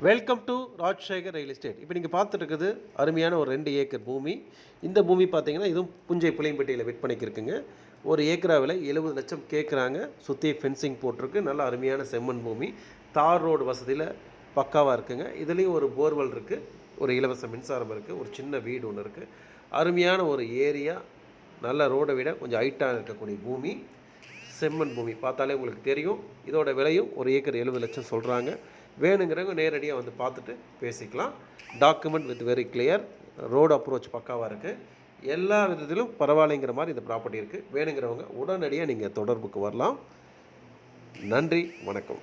Welcome to Rajsekar real estate. இப்போ நீங்கள் பார்த்துட்டு இருக்குது அருமையான ஒரு 2 ஏக்கர் பூமி. இந்த பூமி பார்த்தீங்கன்னா இதுவும் புஞ்சை புளியம்பட்டியில் விற்பனைக்கு இருக்குங்க. ஒரு ஏக்கரா விலை 70 லட்சம் கேட்குறாங்க. சுற்றி ஃபென்சிங் போட்டிருக்கு. நல்ல அருமையான செம்மண் பூமி. தார் ரோடு வசதியில் பக்காவாக இருக்குங்க. இதுலேயும் ஒரு போர்வெல் இருக்குது, ஒரு இலவச மின்சாரம் இருக்குது, ஒரு சின்ன வீடு ஒன்று இருக்குது. அருமையான ஒரு ஏரியா, நல்ல ரோடை விட கொஞ்சம் ஹைட்டாக இருக்கக்கூடிய பூமி, செம்மண் பூமி. பார்த்தாலே உங்களுக்கு தெரியும். இதோட விலையும் ஒரு ஏக்கர் 70 லட்சம் சொல்கிறாங்க. வேணுங்கிறவங்க நேரடியாக வந்து பார்த்துட்டு பேசிக்கலாம். Document with very clear, road approach பக்காவாக இருக்குது. எல்லா விதத்திலும் பரவாயில்லைங்கிற மாதிரி இந்த ப்ராப்பர்ட்டி இருக்குது. வேணுங்கிறவங்க உடனடியாக நீங்கள் தொடர்புக்கு வரலாம். நன்றி, வணக்கம்.